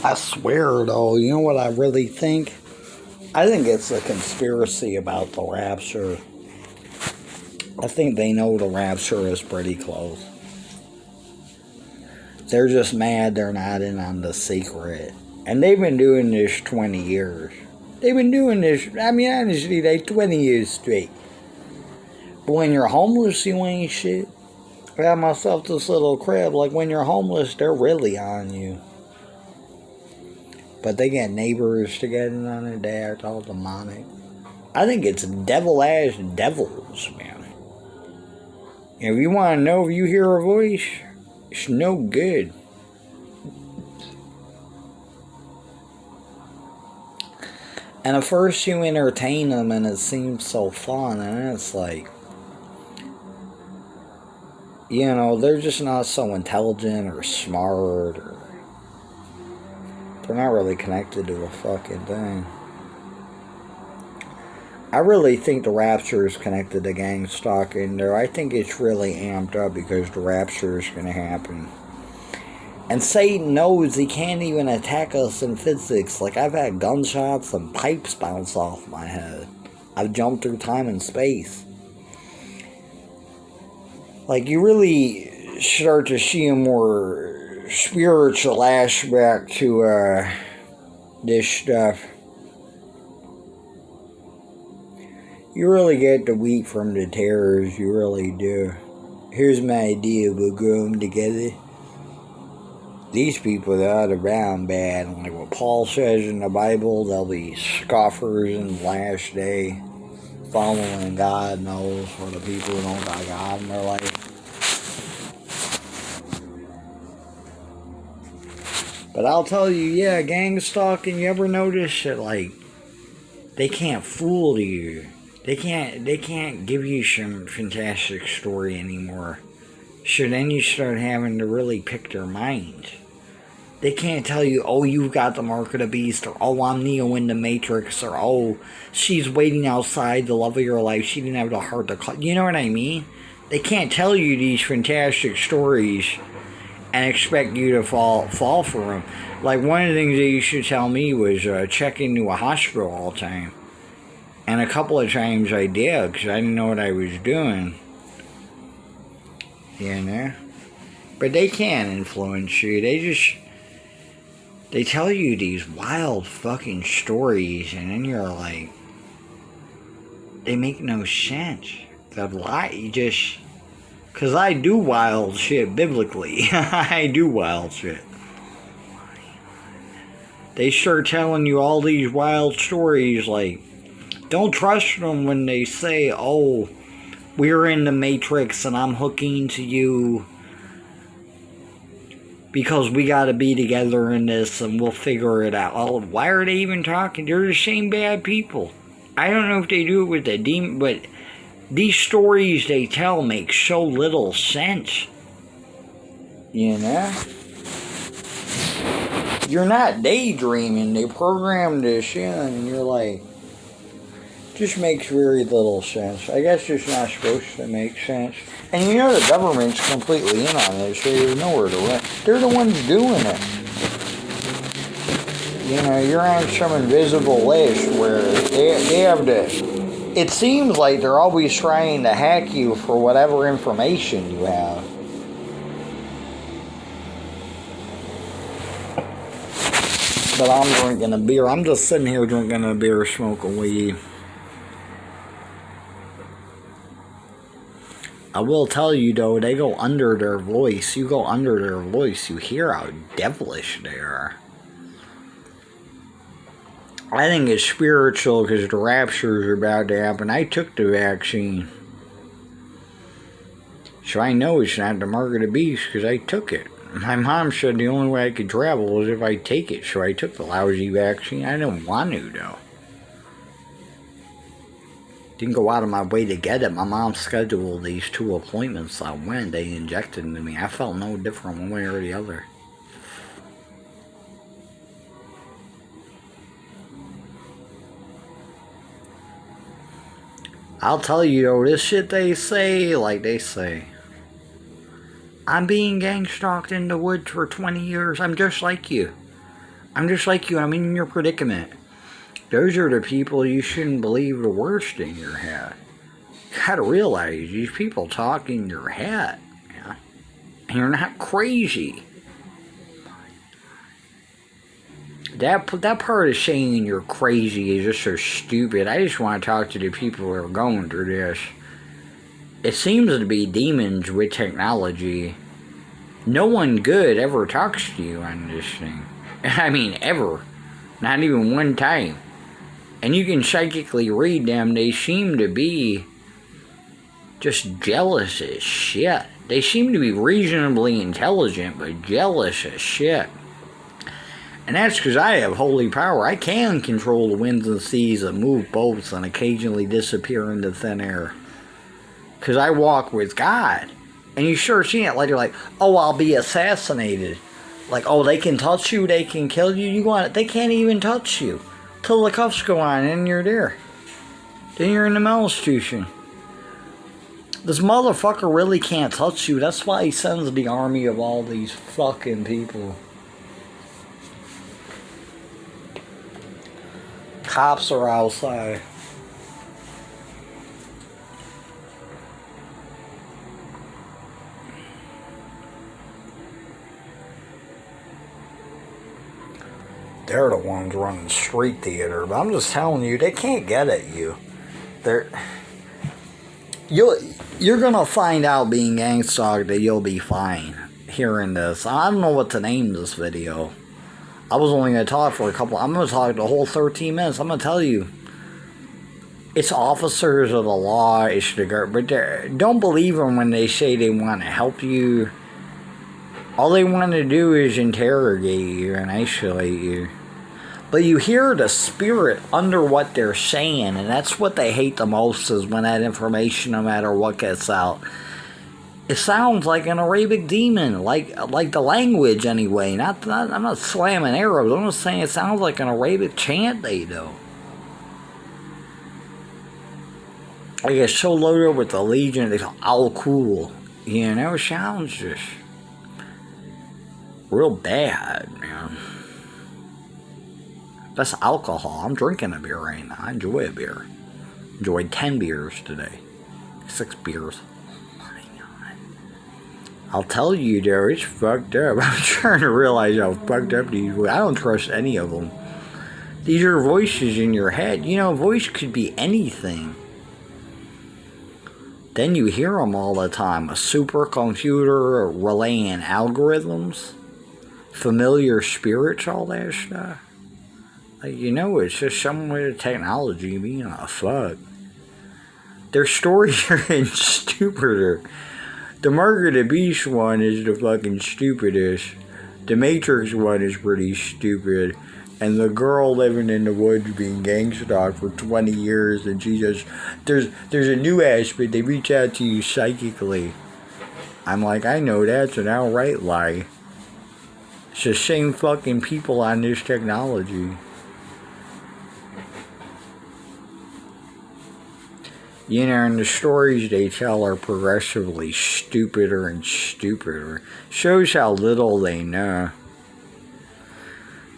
I swear, though, you know what I really think? I think it's a conspiracy about the rapture. I think they know the rapture is pretty close. They're just mad they're not in on the secret. And they've been doing this 20 years. They've been doing this, I mean, honestly, 20 years straight. But when you're homeless, you ain't shit. I got myself this little crib. Like, when you're homeless, they're really on you. But they get neighbors to get in on it. They act all demonic. I think it's devil-ass devils, man. If you want to know if you hear a voice, it's no good. And at first you entertain them and it seems so fun, and then it's like, you know, they're just not so intelligent or smart, or they're not really connected to a fucking thing. I really think the rapture is connected to gangstalk in there. I think it's really amped up because the rapture is going to happen. And Satan knows he can't even attack us in physics. Like, I've had gunshots and pipes bounce off my head. I've jumped through time and space. Like, you really start to see a more spiritual aspect to this stuff. You really get the wheat from the tares, you really do. Here's my idea, we'll grow them together. These people that are around bad, like what Paul says in the Bible, they'll be scoffers in the last day, following God knows for the people who don't got God in their life. But I'll tell you, yeah, gang stalking, you ever notice that, like, they can't fool you. They can't give you some fantastic story anymore. So then you start having to really pick their mind. They can't tell you, oh, you've got the mark of the beast, or oh, I'm Neo in the Matrix, or oh, she's waiting outside, the love of your life, she didn't have the heart to call. You know what I mean? They can't tell you these fantastic stories and expect you to fall for them. Like, one of the things they used to tell me was check into a hospital all the time. And a couple of times I did, because I didn't know what I was doing. You know? But they can't influence you. They tell you these wild fucking stories, and then you're like, they make no sense. The lie, because I do wild shit biblically. I do wild shit. They start telling you all these wild stories, like, don't trust them when they say, oh, we're in the Matrix and I'm hooking to you because we gotta be together in this and we'll figure it out. Oh, why are they even talking? They're the same bad people. I don't know if they do it with the demon, but these stories they tell make so little sense. You know? You're not daydreaming. They program this in and you're like, just makes very little sense. I guess it's not supposed to make sense. And you know the government's completely in on this, so there's nowhere to run. They're the ones doing it. You know, you're on some invisible list where they have to... It seems like they're always trying to hack you for whatever information you have. But I'm drinking a beer. I'm just sitting here drinking a beer, smoking weed. I will tell you, though, they go under their voice. You go under their voice, you hear how devilish they are. I think it's spiritual because the raptures are about to happen. I took the vaccine. So I know it's not the mark of the beast because I took it. My mom said the only way I could travel was if I take it. So I took the lousy vaccine. I didn't want to, though. Didn't go out of my way to get it. My mom scheduled these 2 appointments. I went. They injected into me. I felt no different one way or the other. I'll tell you though, this shit they say, like they say, I'm being gang stalked in the woods for 20 years. I'm just like you. I'm just like you. I'm in your predicament. Those are the people you shouldn't believe the worst in your head. You gotta realize these people talk in your head. Yeah? And you're not crazy. That part of saying you're crazy is just so stupid. I just want to talk to the people who are going through this. It seems to be demons with technology. No one good ever talks to you on this thing. I mean, ever. Not even one time. And you can psychically read them. They seem to be just jealous as shit. They seem to be reasonably intelligent, but jealous as shit. And that's because I have holy power. I can control the winds and seas and move boats and occasionally disappear into thin air. Because I walk with God. And you sure see it. Like, you're like, oh, I'll be assassinated. Like, oh, they can touch you, they can kill you. You want it. They can't even touch you. Till the cuffs go on and you're there. Then you're in the mental institution. This motherfucker really can't touch you. That's why he sends the army of all these fucking people. Cops are outside. They're the ones running street theater. But I'm just telling you, they can't get at you. You're gonna find out being gangstalk that you'll be fine hearing this. I don't know what to name this video. I was only going to talk for I'm going to talk the whole 13 minutes. I'm going to tell you. It's officers of the law. It's the guard. But don't believe them when they say they want to help you. All they want to do is interrogate you and isolate you. But you hear the spirit under what they're saying. And that's what they hate the most, is when that information, no matter what, gets out. It sounds like an Arabic demon, like the language anyway. I'm not slamming Arabs. I'm just saying it sounds like an Arabic chant they do. I get so loaded with the Legion, they go, all cool. You know, it sounds just real bad, man. That's alcohol. I'm drinking a beer right now. I enjoy a beer. Enjoyed 10 beers today. 6 beers. I'll tell you, though, it's fucked up. I'm trying to realize how fucked up these were. I don't trust any of them. These are voices in your head. You know, a voice could be anything. Then you hear them all the time. A supercomputer relaying algorithms. Familiar spirits, all that stuff. Like, you know, it's just some way of technology being a fuck. Their stories are getting stupider. The Mark of the Beast one is the fucking stupidest. The Matrix one is pretty stupid. And the girl living in the woods being gangstalked for 20 years, and she just... There's a new aspect. They reach out to you psychically. I'm like, I know that's an outright lie. It's the same fucking people on this technology. You know, and the stories they tell are progressively stupider and stupider. Shows how little they know.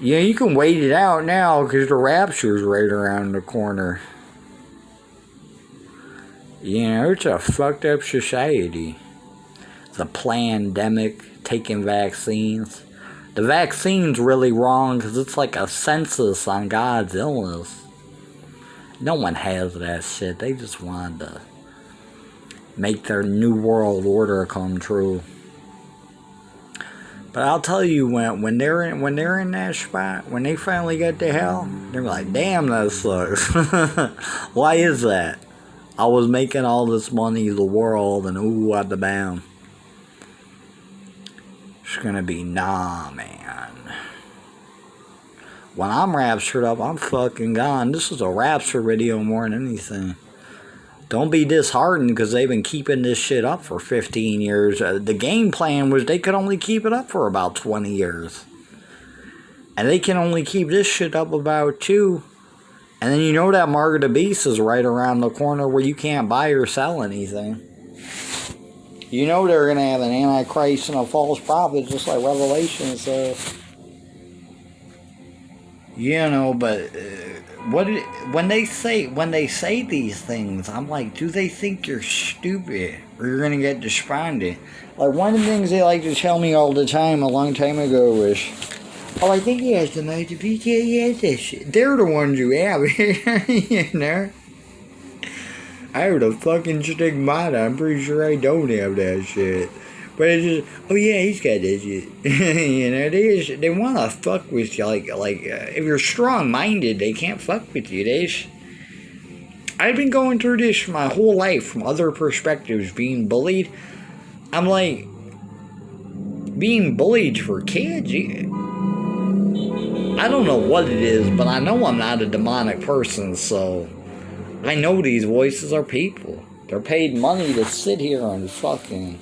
Yeah, you can wait it out now because the rapture's right around the corner. You know, it's a fucked up society. The pandemic, taking vaccines. The vaccine's really wrong because it's like a census on God's illness. No one has that shit. They just wanted to make their new world order come true. But I'll tell you, when they're in that spot, when they finally get to hell, they're like, damn, that sucks. Why is that? I was making all this money, the world, and ooh, at the bam. It's gonna be, nah, man. When I'm raptured up, I'm fucking gone. This is a rapture video more than anything. Don't be disheartened because they've been keeping this shit up for 15 years. The game plan was they could only keep it up for about 20 years. And they can only keep this shit up about 2. And then you know that Mark of the Beast is right around the corner where you can't buy or sell anything. You know they're going to have an Antichrist and a false prophet just like Revelation says. You know, but when they say these things, I'm like, do they think you're stupid or you're gonna get despondent? Like one of the things they like to tell me all the time, a long time ago, was, "Oh, I think he has the most PTSD. This shit." They're the ones who have it, you know. I have the fucking stigmata. I'm pretty sure I don't have that shit. But it's just, oh yeah, he's got that shit. You know, they want to fuck with you. If you're strong-minded, they can't fuck with you. I've been going through this my whole life from other perspectives, being bullied. I'm like, being bullied for kids, I don't know what it is, but I know I'm not a demonic person, so I know these voices are people. They're paid money to sit here and fucking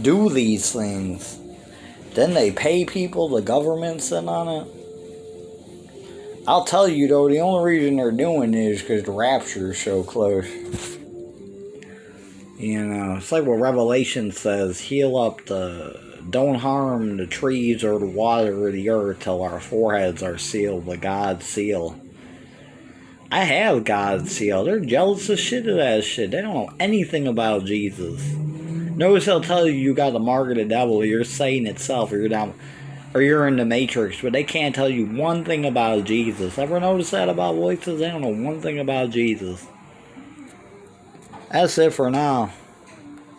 do these things. Then they pay people, the government's in on it. I'll tell you though, the only reason they're doing it is because the rapture is so close. You know, it's like what Revelation says, don't harm the trees or the water or the earth till our foreheads are sealed with God's seal. I have God's seal. They're jealous as shit of that shit. They don't know anything about Jesus. Notice they'll tell you you got the mark of the devil, you're Satan itself, or you're in the Matrix, but they can't tell you one thing about Jesus. Ever notice that about voices? They don't know one thing about Jesus. That's it for now.